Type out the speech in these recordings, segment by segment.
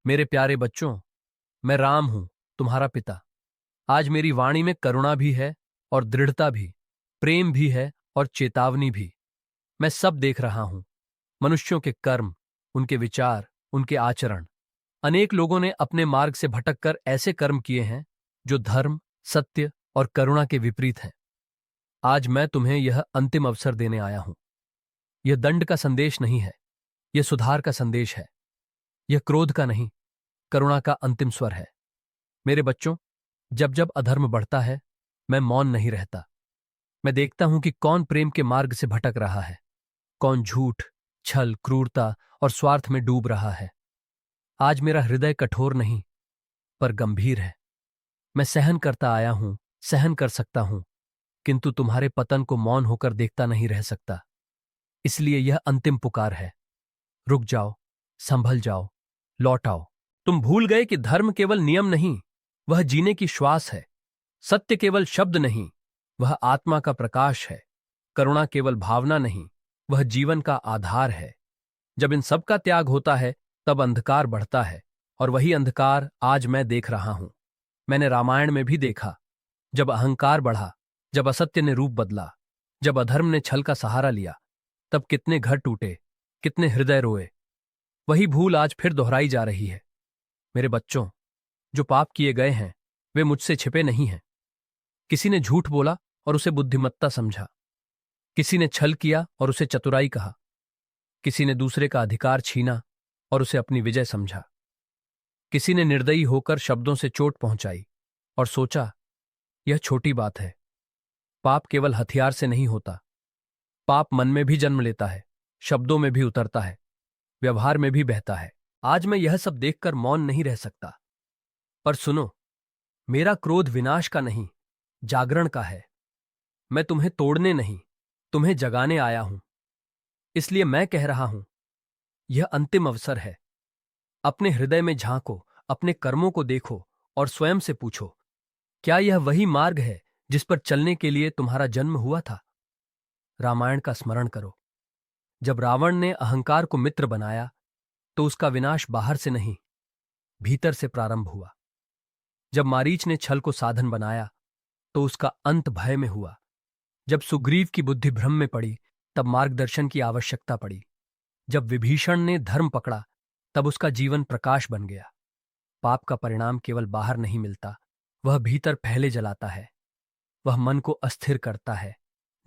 मेरे प्यारे बच्चों, मैं राम हूं, तुम्हारा पिता। आज मेरी वाणी में करुणा भी है और दृढ़ता भी, प्रेम भी है और चेतावनी भी। मैं सब देख रहा हूं, मनुष्यों के कर्म, उनके विचार, उनके आचरण। अनेक लोगों ने अपने मार्ग से भटककर ऐसे कर्म किए हैं जो धर्म, सत्य और करुणा के विपरीत हैं। आज मैं तुम्हें यह अंतिम अवसर देने आया हूं। यह दंड का संदेश नहीं है, यह सुधार का संदेश है। यह क्रोध का नहीं, करुणा का अंतिम स्वर है। मेरे बच्चों, जब जब अधर्म बढ़ता है, मैं मौन नहीं रहता। मैं देखता हूं कि कौन प्रेम के मार्ग से भटक रहा है, कौन झूठ, छल, क्रूरता और स्वार्थ में डूब रहा है। आज मेरा हृदय कठोर नहीं, पर गंभीर है। मैं सहन करता आया हूं, सहन कर सकता हूं, किंतु तुम्हारे पतन को मौन होकर देखता नहीं रह सकता। इसलिए यह अंतिम पुकार है। रुक जाओ, संभल जाओ, लौट आओ। तुम भूल गए कि धर्म केवल नियम नहीं, वह जीने की श्वास है। सत्य केवल शब्द नहीं, वह आत्मा का प्रकाश है। करुणा केवल भावना नहीं, वह जीवन का आधार है। जब इन सब का त्याग होता है, तब अंधकार बढ़ता है, और वही अंधकार आज मैं देख रहा हूं। मैंने रामायण में भी देखा, जब अहंकार बढ़ा, जब असत्य ने रूप बदला, जब अधर्म ने छल का सहारा लिया, तब कितने घर टूटे, कितने हृदय रोए। वही भूल आज फिर दोहराई जा रही है। मेरे बच्चों, जो पाप किए गए हैं, वे मुझसे छिपे नहीं हैं। किसी ने झूठ बोला और उसे बुद्धिमत्ता समझा। किसी ने छल किया और उसे चतुराई कहा। किसी ने दूसरे का अधिकार छीना और उसे अपनी विजय समझा। किसी ने निर्दयी होकर शब्दों से चोट पहुंचाई और सोचा, यह छोटी बात है। पाप केवल हथियार से नहीं होता। पाप मन में भी जन्म लेता है, शब्दों में भी उतरता है, व्यवहार में भी बहता है। आज मैं यह सब देखकर मौन नहीं रह सकता। पर सुनो, मेरा क्रोध विनाश का नहीं, जागरण का है। मैं तुम्हें तोड़ने नहीं, तुम्हें जगाने आया हूं। इसलिए मैं कह रहा हूं, यह अंतिम अवसर है। अपने हृदय में झांको, अपने कर्मों को देखो और स्वयं से पूछो, क्या यह वही मार्ग है जिस पर चलने के लिए तुम्हारा जन्म हुआ था? रामायण का स्मरण करो। जब रावण ने अहंकार को मित्र बनाया, तो उसका विनाश बाहर से नहीं, भीतर से प्रारंभ हुआ। जब मारीच ने छल को साधन बनाया, तो उसका अंत भय में हुआ। जब सुग्रीव की बुद्धि भ्रम में पड़ी, तब मार्गदर्शन की आवश्यकता पड़ी। जब विभीषण ने धर्म पकड़ा, तब उसका जीवन प्रकाश बन गया। पाप का परिणाम केवल बाहर नहीं मिलता, वह भीतर पहले जलाता है। वह मन को अस्थिर करता है,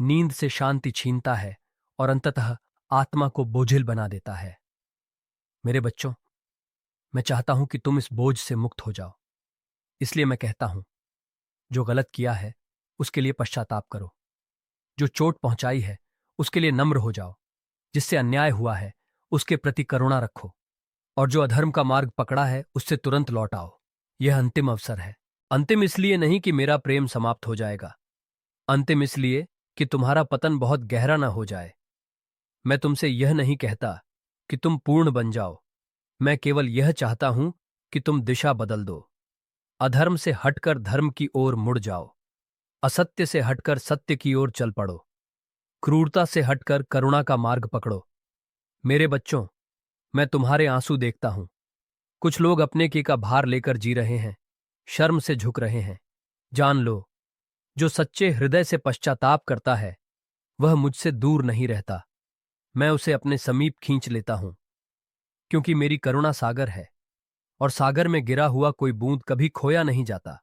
नींद से शांति छीनता है और अंततः आत्मा को बोझिल बना देता है। मेरे बच्चों, मैं चाहता हूं कि तुम इस बोझ से मुक्त हो जाओ। इसलिए मैं कहता हूं, जो गलत किया है उसके लिए पश्चाताप करो। जो चोट पहुंचाई है उसके लिए नम्र हो जाओ। जिससे अन्याय हुआ है उसके प्रति करुणा रखो, और जो अधर्म का मार्ग पकड़ा है उससे तुरंत लौट आओ। यह अंतिम अवसर है। अंतिम इसलिए नहीं कि मेरा प्रेम समाप्त हो जाएगा, अंतिम इसलिए कि तुम्हारा पतन बहुत गहरा न हो जाए। मैं तुमसे यह नहीं कहता कि तुम पूर्ण बन जाओ, मैं केवल यह चाहता हूं कि तुम दिशा बदल दो। अधर्म से हटकर धर्म की ओर मुड़ जाओ, असत्य से हटकर सत्य की ओर चल पड़ो, क्रूरता से हटकर करुणा का मार्ग पकड़ो। मेरे बच्चों, मैं तुम्हारे आंसू देखता हूं। कुछ लोग अपने की का भार लेकर जी रहे हैं, शर्म से झुक रहे हैं। जान लो, जो सच्चे हृदय से पश्चाताप करता है वह मुझसे दूर नहीं रहता, मैं उसे अपने समीप खींच लेता हूं। क्योंकि मेरी करुणा सागर है, और सागर में गिरा हुआ कोई बूंद कभी खोया नहीं जाता।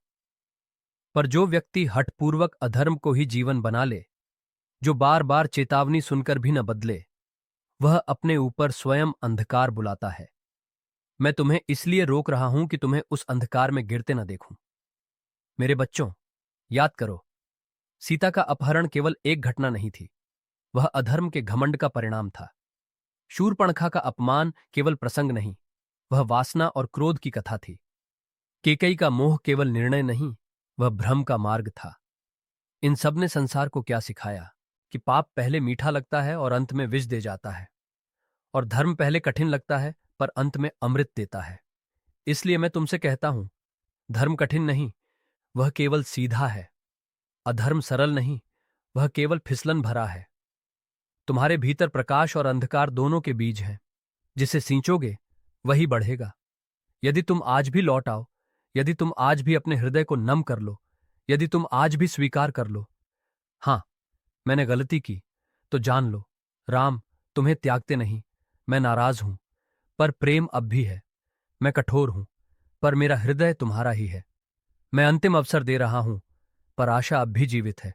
पर जो व्यक्ति हठपूर्वक अधर्म को ही जीवन बना ले, जो बार बार चेतावनी सुनकर भी न बदले, वह अपने ऊपर स्वयं अंधकार बुलाता है। मैं तुम्हें इसलिए रोक रहा हूं कि तुम्हें उस अंधकार में गिरते न देखूं। मेरे बच्चों, याद करो, सीता का अपहरण केवल एक घटना नहीं थी, वह अधर्म के घमंड का परिणाम था। शूर्पणखा का अपमान केवल प्रसंग नहीं, वह वासना और क्रोध की कथा थी। केकई का मोह केवल निर्णय नहीं, वह भ्रम का मार्ग था। इन सब ने संसार को क्या सिखाया कि पाप पहले मीठा लगता है और अंत में विष दे जाता है, और धर्म पहले कठिन लगता है पर अंत में अमृत देता है। इसलिए मैं तुमसे कहता हूं, धर्म कठिन नहीं, वह केवल सीधा है। अधर्म सरल नहीं, वह केवल फिसलन भरा है। तुम्हारे भीतर प्रकाश और अंधकार दोनों के बीज हैं। जिसे सींचोगे वही बढ़ेगा। यदि तुम आज भी लौट आओ, यदि तुम आज भी अपने हृदय को नम कर लो, यदि तुम आज भी स्वीकार कर लो, हाँ, मैंने गलती की, तो जान लो, राम तुम्हें त्यागते नहीं। मैं नाराज हूं, पर प्रेम अब भी है। मैं कठोर हूं, पर मेरा हृदय तुम्हारा ही है। मैं अंतिम अवसर दे रहा हूं, पर आशा अब भी जीवित है।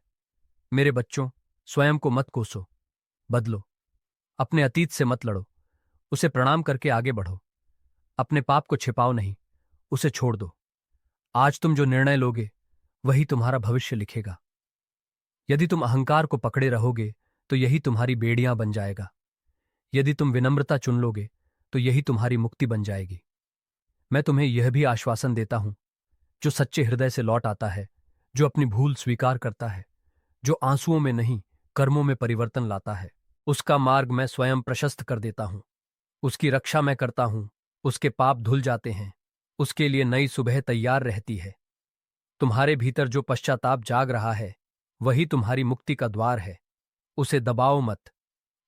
मेरे बच्चों, स्वयं को मत कोसो, बदलो। अपने अतीत से मत लड़ो, उसे प्रणाम करके आगे बढ़ो। अपने पाप को छिपाओ नहीं, उसे छोड़ दो। आज तुम जो निर्णय लोगे, वही तुम्हारा भविष्य लिखेगा। यदि तुम अहंकार को पकड़े रहोगे, तो यही तुम्हारी बेड़ियां बन जाएगा। यदि तुम विनम्रता चुन लोगे, तो यही तुम्हारी मुक्ति बन जाएगी। मैं तुम्हें यह भी आश्वासन देता हूं, जो सच्चे हृदय से लौट आता है, जो अपनी भूल स्वीकार करता है, जो आंसुओं में नहीं कर्मों में परिवर्तन लाता है, उसका मार्ग मैं स्वयं प्रशस्त कर देता हूं। उसकी रक्षा मैं करता हूं, उसके पाप धुल जाते हैं, उसके लिए नई सुबह तैयार रहती है। तुम्हारे भीतर जो पश्चाताप जाग रहा है, वही तुम्हारी मुक्ति का द्वार है। उसे दबाओ मत,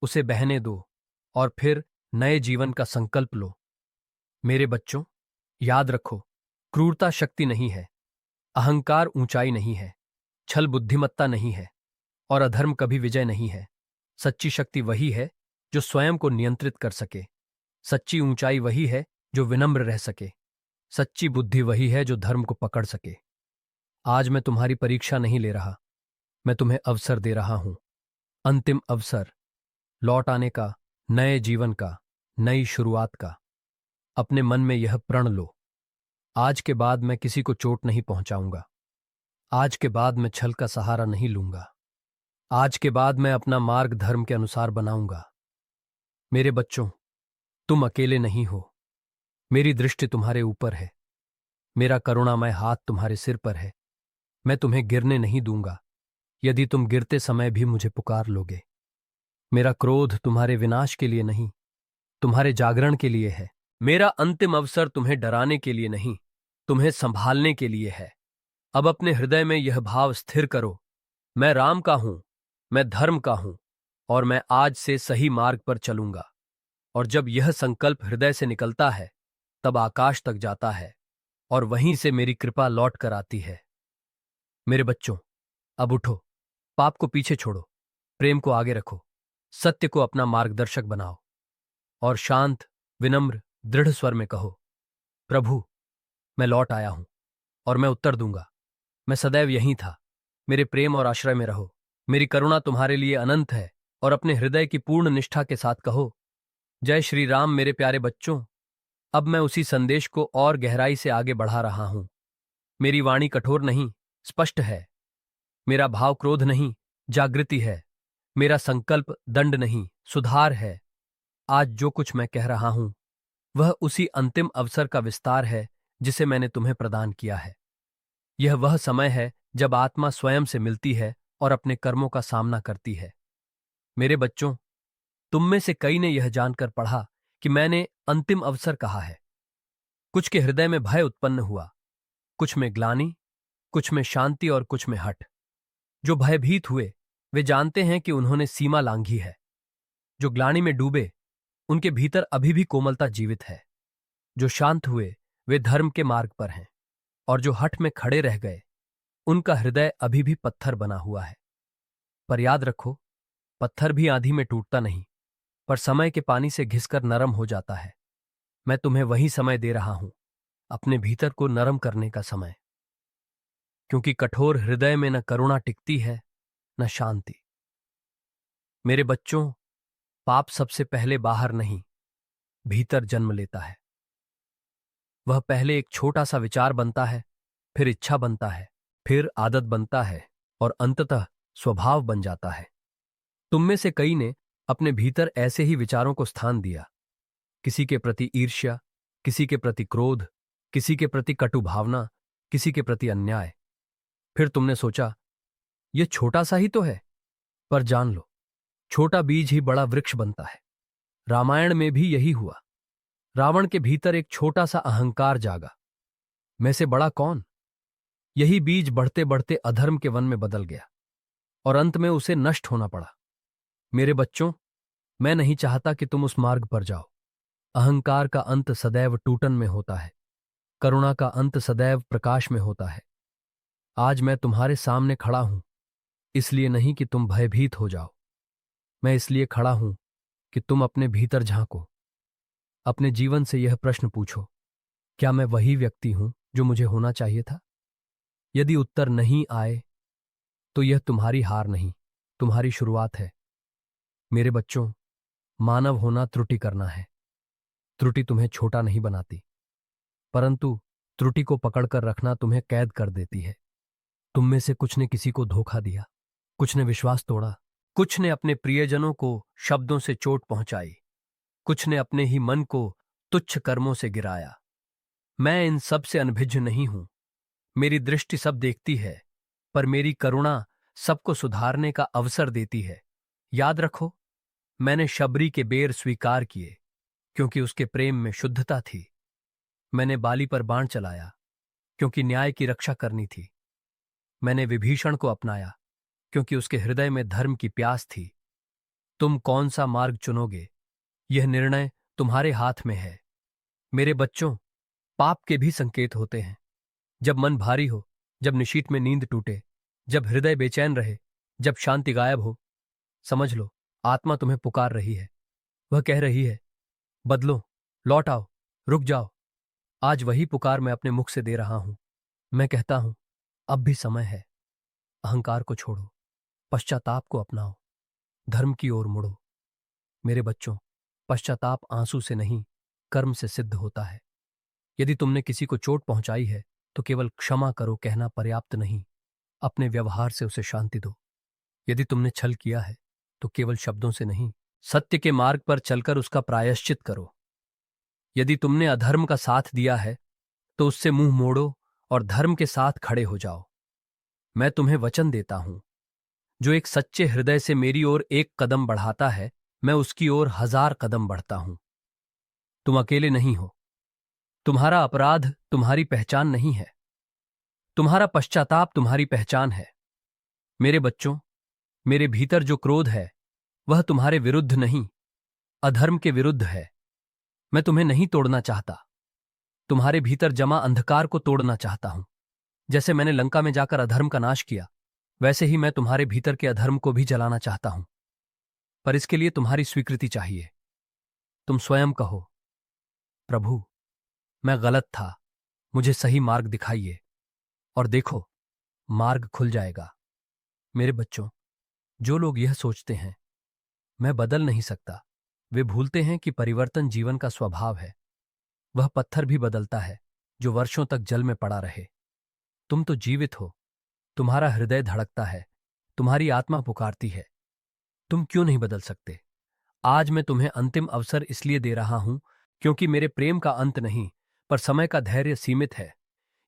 उसे बहने दो, और फिर नए जीवन का संकल्प लो। मेरे बच्चों, याद रखो, क्रूरता शक्ति नहीं है, अहंकार ऊंचाई नहीं है, छल बुद्धिमत्ता नहीं है, और अधर्म कभी विजय नहीं है। सच्ची शक्ति वही है जो स्वयं को नियंत्रित कर सके। सच्ची ऊंचाई वही है जो विनम्र रह सके। सच्ची बुद्धि वही है जो धर्म को पकड़ सके। आज मैं तुम्हारी परीक्षा नहीं ले रहा, मैं तुम्हें अवसर दे रहा हूं। अंतिम अवसर, लौट आने का, नए जीवन का, नई शुरुआत का। अपने मन में यह प्रण लो, आज के बाद मैं किसी को चोट नहीं पहुंचाऊंगा। आज के बाद मैं छल का सहारा नहीं लूंगा। आज के बाद मैं अपना मार्ग धर्म के अनुसार बनाऊंगा। मेरे बच्चों, तुम अकेले नहीं हो। मेरी दृष्टि तुम्हारे ऊपर है, मेरा करुणामय हाथ तुम्हारे सिर पर है। मैं तुम्हें गिरने नहीं दूंगा, यदि तुम गिरते समय भी मुझे पुकार लोगे। मेरा क्रोध तुम्हारे विनाश के लिए नहीं, तुम्हारे जागरण के लिए है। मेरा अंतिम अवसर तुम्हें डराने के लिए नहीं, तुम्हें संभालने के लिए है। अब अपने हृदय में यह भाव स्थिर करो, मैं राम का हूं, मैं धर्म का हूं, और मैं आज से सही मार्ग पर चलूंगा। और जब यह संकल्प हृदय से निकलता है, तब आकाश तक जाता है, और वहीं से मेरी कृपा लौट कर आती है। मेरे बच्चों, अब उठो, पाप को पीछे छोड़ो, प्रेम को आगे रखो, सत्य को अपना मार्गदर्शक बनाओ, और शांत, विनम्र, दृढ़ स्वर में कहो, प्रभु, मैं लौट आया हूं, और मैं उत्तर दूंगा। मैं सदैव यहीं था, मेरे प्रेम और आश्रय में रहो। मेरी करुणा तुम्हारे लिए अनंत है। और अपने हृदय की पूर्ण निष्ठा के साथ कहो, जय श्री राम। मेरे प्यारे बच्चों, अब मैं उसी संदेश को और गहराई से आगे बढ़ा रहा हूं। मेरी वाणी कठोर नहीं, स्पष्ट है। मेरा भाव क्रोध नहीं, जागृति है। मेरा संकल्प दंड नहीं, सुधार है। आज जो कुछ मैं कह रहा हूं, वह उसी अंतिम अवसर का विस्तार है जिसे मैंने तुम्हें प्रदान किया है। यह वह समय है जब आत्मा स्वयं से मिलती है और अपने कर्मों का सामना करती है। मेरे बच्चों, तुम में से कई ने यह जानकर पढ़ा कि मैंने अंतिम अवसर कहा है। कुछ के हृदय में भय उत्पन्न हुआ, कुछ में ग्लानि, कुछ में शांति और कुछ में हठ। जो भयभीत हुए, वे जानते हैं कि उन्होंने सीमा लांघी है। जो ग्लानि में डूबे, उनके भीतर अभी भी कोमलता जीवित है। जो शांत हुए, वे धर्म के मार्ग पर हैं, और जो हठ में खड़े रह गए, उनका हृदय अभी भी पत्थर बना हुआ है। पर याद रखो, पत्थर भी आंधी में टूटता नहीं, पर समय के पानी से घिसकर नरम हो जाता है। मैं तुम्हें वही समय दे रहा हूं, अपने भीतर को नरम करने का समय, क्योंकि कठोर हृदय में न करुणा टिकती है, न शांति। मेरे बच्चों, पाप सबसे पहले बाहर नहीं, भीतर जन्म लेता है। वह पहले एक छोटा सा विचार बनता है, फिर इच्छा बनता है, फिर आदत बनता है, और अंततः स्वभाव बन जाता है। तुम में से कई ने अपने भीतर ऐसे ही विचारों को स्थान दिया, किसी के प्रति ईर्ष्या, किसी के प्रति क्रोध, किसी के प्रति कटु भावना, किसी के प्रति अन्याय। फिर तुमने सोचा, यह छोटा सा ही तो है, पर जान लो, छोटा बीज ही बड़ा वृक्ष बनता है। रामायण में भी यही हुआ। रावण के भीतर एक छोटा सा अहंकार जागा, मैं से बड़ा कौन। यही बीज बढ़ते बढ़ते अधर्म के वन में बदल गया, और अंत में उसे नष्ट होना पड़ा। मेरे बच्चों, मैं नहीं चाहता कि तुम उस मार्ग पर जाओ। अहंकार का अंत सदैव टूटन में होता है। करुणा का अंत सदैव प्रकाश में होता है। आज मैं तुम्हारे सामने खड़ा हूं, इसलिए नहीं कि तुम भयभीत हो जाओ। मैं इसलिए खड़ा हूं कि तुम अपने भीतर झांको, अपने जीवन से यह प्रश्न पूछो, क्या मैं वही व्यक्ति हूं जो मुझे होना चाहिए था? यदि उत्तर नहीं आए तो यह तुम्हारी हार नहीं, तुम्हारी शुरुआत है। मेरे बच्चों, मानव होना त्रुटि करना है। त्रुटि तुम्हें छोटा नहीं बनाती, परंतु त्रुटि को पकड़कर रखना तुम्हें कैद कर देती है। तुम में से कुछ ने किसी को धोखा दिया, कुछ ने विश्वास तोड़ा, कुछ ने अपने प्रियजनों को शब्दों से चोट पहुंचाई, कुछ ने अपने ही मन को तुच्छ कर्मों से गिराया। मैं इन सब से अनभिज्ञ नहीं हूं। मेरी दृष्टि सब देखती है, पर मेरी करुणा सबको सुधारने का अवसर देती है। याद रखो, मैंने शबरी के बेर स्वीकार किए क्योंकि उसके प्रेम में शुद्धता थी। मैंने बाली पर बाण चलाया क्योंकि न्याय की रक्षा करनी थी। मैंने विभीषण को अपनाया क्योंकि उसके हृदय में धर्म की प्यास थी। तुम कौन सा मार्ग चुनोगे, यह निर्णय तुम्हारे हाथ में है। मेरे बच्चों, पाप के भी संकेत होते हैं। जब मन भारी हो, जब निशीथ में नींद टूटे, जब हृदय बेचैन रहे, जब शांति गायब हो, समझ लो आत्मा तुम्हें पुकार रही है। वह कह रही है, बदलो, लौट आओ, रुक जाओ। आज वही पुकार मैं अपने मुख से दे रहा हूं। मैं कहता हूं, अब भी समय है। अहंकार को छोड़ो, पश्चाताप को अपनाओ, धर्म की ओर मुड़ो। मेरे बच्चों, पश्चाताप आंसू से नहीं, कर्म से सिद्ध होता है। यदि तुमने किसी को चोट पहुंचाई है तो केवल क्षमा करो कहना पर्याप्त नहीं, अपने व्यवहार से उसे शांति दो। यदि तुमने छल किया है तो केवल शब्दों से नहीं, सत्य के मार्ग पर चलकर उसका प्रायश्चित करो। यदि तुमने अधर्म का साथ दिया है तो उससे मुंह मोड़ो और धर्म के साथ खड़े हो जाओ। मैं तुम्हें वचन देता हूं, जो एक सच्चे हृदय से मेरी ओर एक कदम बढ़ाता है, मैं उसकी ओर 1000 कदम बढ़ता हूं। तुम अकेले नहीं हो। तुम्हारा अपराध तुम्हारी पहचान नहीं है, तुम्हारा पश्चाताप तुम्हारी पहचान है। मेरे बच्चों, मेरे भीतर जो क्रोध है वह तुम्हारे विरुद्ध नहीं, अधर्म के विरुद्ध है। मैं तुम्हें नहीं तोड़ना चाहता, तुम्हारे भीतर जमा अंधकार को तोड़ना चाहता हूं। जैसे मैंने लंका में जाकर अधर्म का नाश किया, वैसे ही मैं तुम्हारे भीतर के अधर्म को भी जलाना चाहता हूं। पर इसके लिए तुम्हारी स्वीकृति चाहिए। तुम स्वयं कहो, प्रभु, मैं गलत था, मुझे सही मार्ग दिखाइए। और देखो, मार्ग खुल जाएगा। मेरे बच्चों, जो लोग यह सोचते हैं मैं बदल नहीं सकता, वे भूलते हैं कि परिवर्तन जीवन का स्वभाव है। वह पत्थर भी बदलता है जो वर्षों तक जल में पड़ा रहे। तुम तो जीवित हो, तुम्हारा हृदय धड़कता है, तुम्हारी आत्मा पुकारती है। तुम क्यों नहीं बदल सकते? आज मैं तुम्हें अंतिम अवसर इसलिए दे रहा हूं क्योंकि मेरे प्रेम का अंत नहीं, पर समय का धैर्य सीमित है।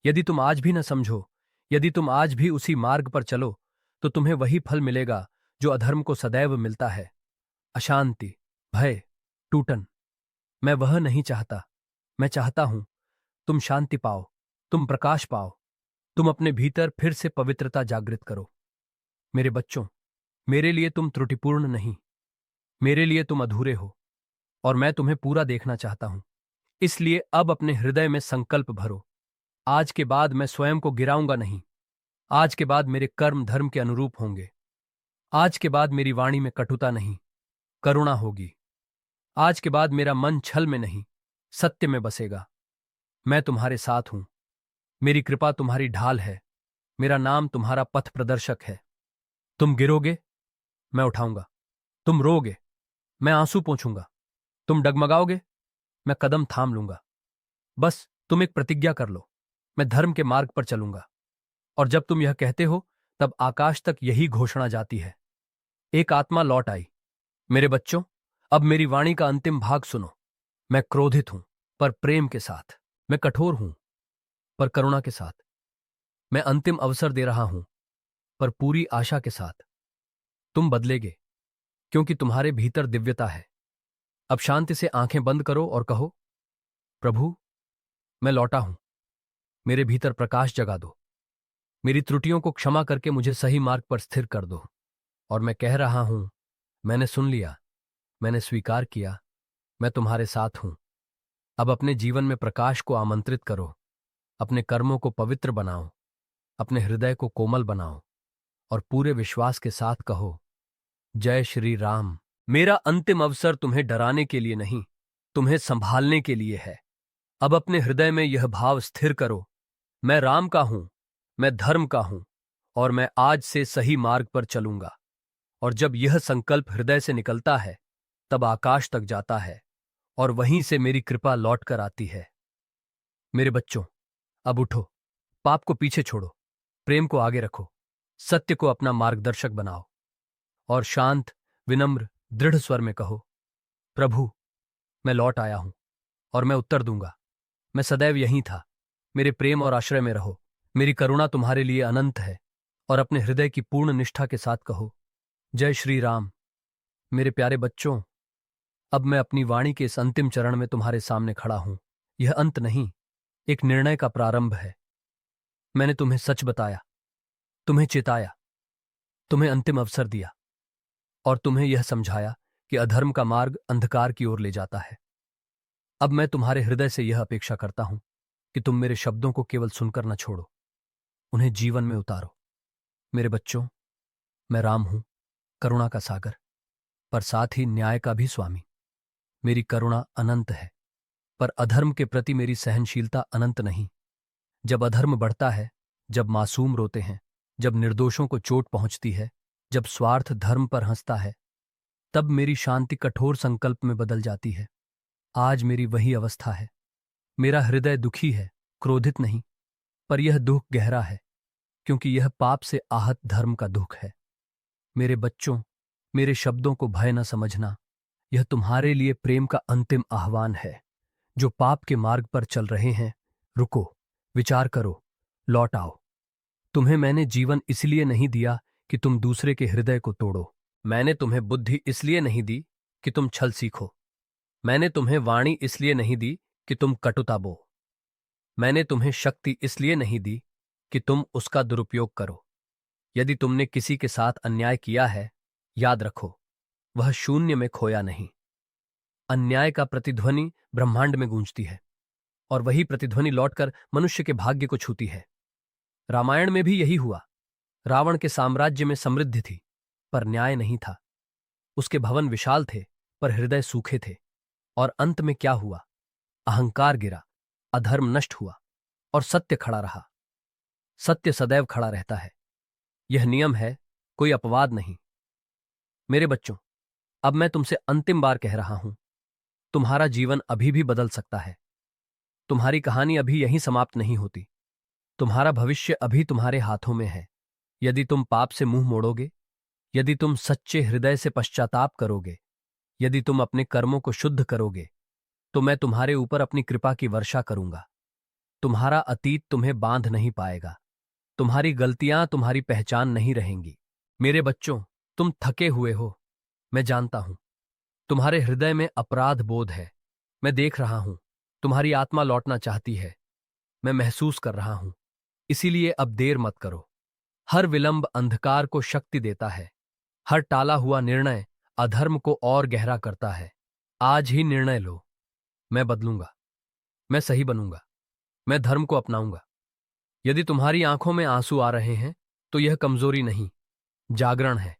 यदि तुम आज भी न समझो, यदि तुम आज भी उसी मार्ग पर चलो, तो तुम्हें वही फल मिलेगा जो अधर्म को सदैव मिलता है, अशांति, भय, टूटन। मैं वह नहीं चाहता। मैं चाहता हूं तुम शांति पाओ, तुम प्रकाश पाओ, तुम अपने भीतर फिर से पवित्रता जागृत करो। मेरे बच्चों, मेरे लिए तुम त्रुटिपूर्ण नहीं, मेरे लिए तुम अधूरे हो, और मैं तुम्हें पूरा देखना चाहता हूं। इसलिए अब अपने हृदय में संकल्प भरो, आज के बाद मैं स्वयं को गिराऊंगा नहीं। आज के बाद मेरे कर्म धर्म के अनुरूप होंगे। आज के बाद मेरी वाणी में कटुता नहीं, करुणा होगी। आज के बाद मेरा मन छल में नहीं, सत्य में बसेगा। मैं तुम्हारे साथ हूं, मेरी कृपा तुम्हारी ढाल है, मेरा नाम तुम्हारा पथ प्रदर्शक है। तुम गिरोगे, मैं उठाऊंगा। तुम रोगे, मैं आंसू पोंछूंगा। तुम डगमगाओगे, मैं कदम थाम लूंगा। बस तुम एक प्रतिज्ञा कर लो, मैं धर्म के मार्ग पर चलूंगा। और जब तुम यह कहते हो, तब आकाश तक यही घोषणा जाती है। एक आत्मा लौट आई। मेरे बच्चों, अब मेरी वाणी का अंतिम भाग सुनो। मैं क्रोधित हूं, पर प्रेम के साथ। मैं कठोर हूं, पर करुणा के साथ। मैं अंतिम अवसर दे रहा हूं, पर पूरी आशा के साथ। तुम बदलेगे, क्योंकि तुम्हारे भीतर दिव्यता है। अब शांति से आंखें बंद करो और कहो, प्रभु, मैं लौटा हूं, मेरे भीतर प्रकाश जगा दो। मेरी त्रुटियों को क्षमा करके मुझे सही मार्ग पर स्थिर कर दो। और मैं कह रहा हूं, मैंने सुन लिया, मैंने स्वीकार किया, मैं तुम्हारे साथ हूं। अब अपने जीवन में प्रकाश को आमंत्रित करो। अपने कर्मों को पवित्र बनाओ, अपने हृदय को कोमल बनाओ और पूरे विश्वास के साथ कहो, जय श्री राम। मेरा अंतिम अवसर तुम्हें डराने के लिए नहीं, तुम्हें संभालने के लिए है। अब अपने हृदय में यह भाव स्थिर करो, मैं राम का हूं, मैं धर्म का हूं और मैं आज से सही मार्ग पर चलूंगा। और जब यह संकल्प हृदय से निकलता है, तब आकाश तक जाता है और वहीं से मेरी कृपा लौट कर आती है। मेरे बच्चों, अब उठो, पाप को पीछे छोड़ो, प्रेम को आगे रखो, सत्य को अपना मार्गदर्शक बनाओ और शांत, विनम्र, दृढ़ स्वर में कहो, प्रभु, मैं लौट आया हूं और मैं उत्तर दूंगा। मैं सदैव यहीं था, मेरे प्रेम और आश्रय में रहो। मेरी करुणा तुम्हारे लिए अनंत है। और अपने हृदय की पूर्ण निष्ठा के साथ कहो, जय श्री राम। मेरे प्यारे बच्चों, अब मैं अपनी वाणी के इस अंतिम चरण में तुम्हारे सामने खड़ा हूं। यह अंत नहीं, एक निर्णय का प्रारंभ है। मैंने तुम्हें सच बताया, तुम्हें चेताया, तुम्हें अंतिम अवसर दिया और तुम्हें यह समझाया कि अधर्म का मार्ग अंधकार की ओर ले जाता है। अब मैं तुम्हारे हृदय से यह अपेक्षा करता हूं कि तुम मेरे शब्दों को केवल सुनकर न छोड़ो, उन्हें जीवन में उतारो। मेरे बच्चों, मैं राम हूं, करुणा का सागर, पर साथ ही न्याय का भी स्वामी। मेरी करुणा अनंत है, पर अधर्म के प्रति मेरी सहनशीलता अनंत नहीं। जब अधर्म बढ़ता है, जब मासूम रोते हैं, जब निर्दोषों को चोट पहुंचती है, जब स्वार्थ धर्म पर हंसता है, तब मेरी शांति कठोर संकल्प में बदल जाती है। आज मेरी वही अवस्था है। मेरा हृदय दुखी है, क्रोधित नहीं, पर यह दुख गहरा है, क्योंकि यह पाप से आहत धर्म का दुख है। मेरे बच्चों, मेरे शब्दों को भय न समझना, यह तुम्हारे लिए प्रेम का अंतिम आह्वान है। जो पाप के मार्ग पर चल रहे हैं, रुको, विचार करो, लौट आओ। तुम्हें मैंने जीवन इसलिए नहीं दिया कि तुम दूसरे के हृदय को तोड़ो। मैंने तुम्हें बुद्धि इसलिए नहीं दी कि तुम छल सीखो। मैंने तुम्हें वाणी इसलिए नहीं दी कि तुम कटुता बो। मैंने तुम्हें शक्ति इसलिए नहीं दी कि तुम उसका दुरुपयोग करो। यदि तुमने किसी के साथ अन्याय किया है, याद रखो, वह शून्य में खोया नहीं। अन्याय का प्रतिध्वनि ब्रह्मांड में गूंजती है और वही प्रतिध्वनि लौटकर मनुष्य के भाग्य को छूती है। रामायण में भी यही हुआ। रावण के साम्राज्य में समृद्धि थी, पर न्याय नहीं था। उसके भवन विशाल थे, पर हृदय सूखे थे। और अंत में क्या हुआ? अहंकार गिरा, अधर्म नष्ट हुआ और सत्य खड़ा रहा। सत्य सदैव खड़ा रहता है। यह नियम है, कोई अपवाद नहीं। मेरे बच्चों, अब मैं तुमसे अंतिम बार कह रहा हूं, तुम्हारा जीवन अभी भी बदल सकता है। तुम्हारी कहानी अभी यहीं समाप्त नहीं होती। तुम्हारा भविष्य अभी तुम्हारे हाथों में है। यदि तुम पाप से मुंह मोड़ोगे, यदि तुम सच्चे हृदय से पश्चाताप करोगे, यदि तुम अपने कर्मों को शुद्ध करोगे, तो मैं तुम्हारे ऊपर अपनी कृपा की वर्षा करूंगा। तुम्हारा अतीत तुम्हें बांध नहीं पाएगा। तुम्हारी गलतियां तुम्हारी पहचान नहीं रहेंगी। मेरे बच्चों, तुम थके हुए हो, मैं जानता हूं। तुम्हारे हृदय में अपराध बोध है, मैं देख रहा हूं। तुम्हारी आत्मा लौटना चाहती है, मैं महसूस कर रहा हूं। इसीलिए अब देर मत करो। हर विलंब अंधकार को शक्ति देता है। हर टाला हुआ निर्णय अधर्म को और गहरा करता है। आज ही निर्णय लो, मैं बदलूंगा, मैं सही बनूंगा, मैं धर्म को अपनाऊंगा। यदि तुम्हारी आंखों में आंसू आ रहे हैं, तो यह कमजोरी नहीं, जागरण है।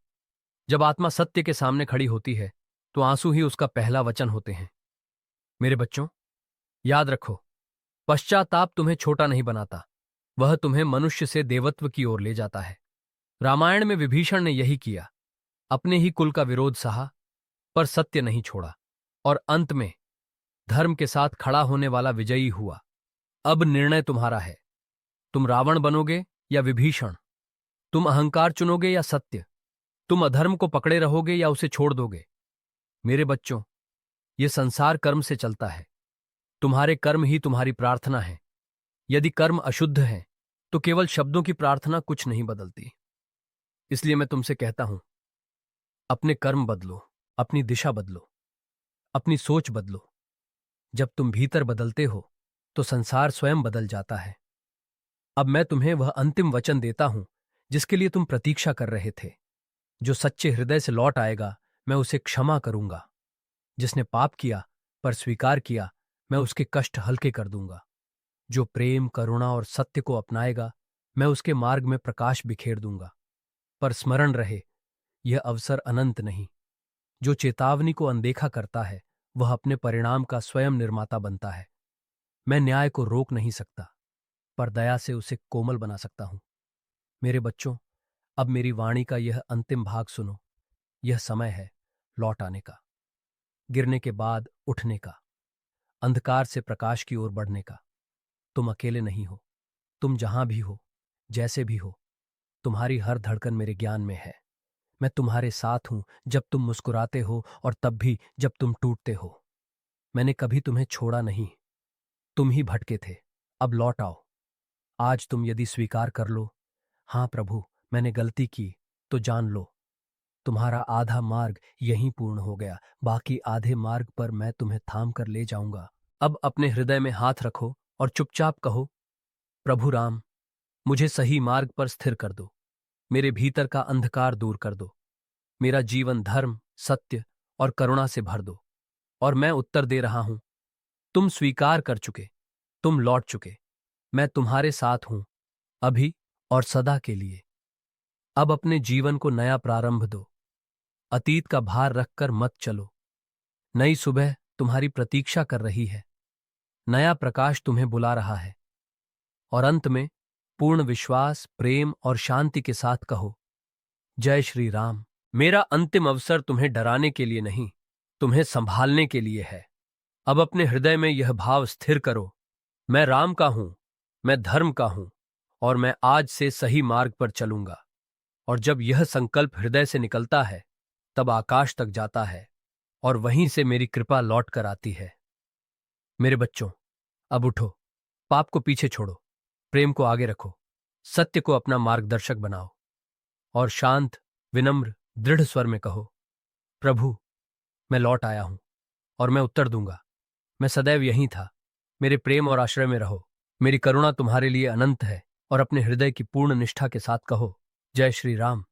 जब आत्मा सत्य के सामने खड़ी होती है, तो आंसू ही उसका पहला वचन होते हैं। मेरे बच्चों, याद रखो, पश्चाताप तुम्हें छोटा नहीं बनाता, वह तुम्हें मनुष्य से देवत्व की ओर ले जाता है। रामायण में विभीषण ने यही किया, अपने ही कुल का विरोध सहा, पर सत्य नहीं छोड़ा और अंत में धर्म के साथ खड़ा होने वाला विजयी हुआ। अब निर्णय तुम्हारा है, तुम रावण बनोगे या विभीषण? तुम अहंकार चुनोगे या सत्य? तुम अधर्म को पकड़े रहोगे या उसे छोड़ दोगे? मेरे बच्चों, यह संसार कर्म से चलता है। तुम्हारे कर्म ही तुम्हारी प्रार्थना है। यदि कर्म अशुद्ध है, तो केवल शब्दों की प्रार्थना कुछ नहीं बदलती। इसलिए मैं तुमसे कहता हूं, अपने कर्म बदलो, अपनी दिशा बदलो, अपनी सोच बदलो। जब तुम भीतर बदलते हो, तो संसार स्वयं बदल जाता है। अब मैं तुम्हें वह अंतिम वचन देता हूं जिसके लिए तुम प्रतीक्षा कर रहे थे। जो सच्चे हृदय से लौट आएगा, मैं उसे क्षमा करूंगा। जिसने पाप किया पर स्वीकार किया, मैं उसके कष्ट हल्के कर दूंगा। जो प्रेम, करुणा और सत्य को अपनाएगा, मैं उसके मार्ग में प्रकाश बिखेर दूंगा। पर स्मरण रहे, यह अवसर अनंत नहीं। जो चेतावनी को अनदेखा करता है, वह अपने परिणाम का स्वयं निर्माता बनता है। मैं न्याय को रोक नहीं सकता, पर दया से उसे कोमल बना सकता हूं। मेरे बच्चों, अब मेरी वाणी का यह अंतिम भाग सुनो। यह समय है लौट आने का, गिरने के बाद उठने का, अंधकार से प्रकाश की ओर बढ़ने का। तुम अकेले नहीं हो। तुम जहां भी हो, जैसे भी हो, तुम्हारी हर धड़कन मेरे ज्ञान में है। मैं तुम्हारे साथ हूं, जब तुम मुस्कुराते हो और तब भी जब तुम टूटते हो। मैंने कभी तुम्हें छोड़ा नहीं। तुम ही भटके थे, अब लौट आओ। आज तुम यदि स्वीकार कर लो, हाँ प्रभु, मैंने गलती की, तो जान लो तुम्हारा आधा मार्ग यहीं पूर्ण हो गया। बाकी आधे मार्ग पर मैं तुम्हें थाम कर ले जाऊंगा। अब अपने हृदय में हाथ रखो और चुपचाप कहो, प्रभु राम, मुझे सही मार्ग पर स्थिर कर दो। मेरे भीतर का अंधकार दूर कर दो। मेरा जीवन धर्म, सत्य और करुणा से भर दो। और मैं उत्तर दे रहा हूं, तुम स्वीकार कर चुके, तुम लौट चुके। मैं तुम्हारे साथ हूं, अभी और सदा के लिए। अब अपने जीवन को नया प्रारंभ दो। अतीत का भार रखकर मत चलो। नई सुबह तुम्हारी प्रतीक्षा कर रही है। नया प्रकाश तुम्हें बुला रहा है। और अंत में पूर्ण विश्वास, प्रेम और शांति के साथ कहो, जय श्री राम। मेरा अंतिम अवसर तुम्हें डराने के लिए नहीं, तुम्हें संभालने के लिए है। अब अपने हृदय में यह भाव स्थिर करो, मैं राम का हूं, मैं धर्म का हूं, और मैं आज से सही मार्ग पर चलूंगा। और जब यह संकल्प हृदय से निकलता है, तब आकाश तक जाता है और वहीं से मेरी कृपा लौट कर आती है। मेरे बच्चों, अब उठो, पाप को पीछे छोड़ो, प्रेम को आगे रखो, सत्य को अपना मार्गदर्शक बनाओ और शांत, विनम्र, दृढ़ स्वर में कहो, प्रभु, मैं लौट आया हूं और मैं उत्तर दूंगा। मैं सदैव यहीं था। मेरे प्रेम और आश्रय में रहो। मेरी करुणा तुम्हारे लिए अनंत है। और अपने हृदय की पूर्ण निष्ठा के साथ कहो, जय श्री राम।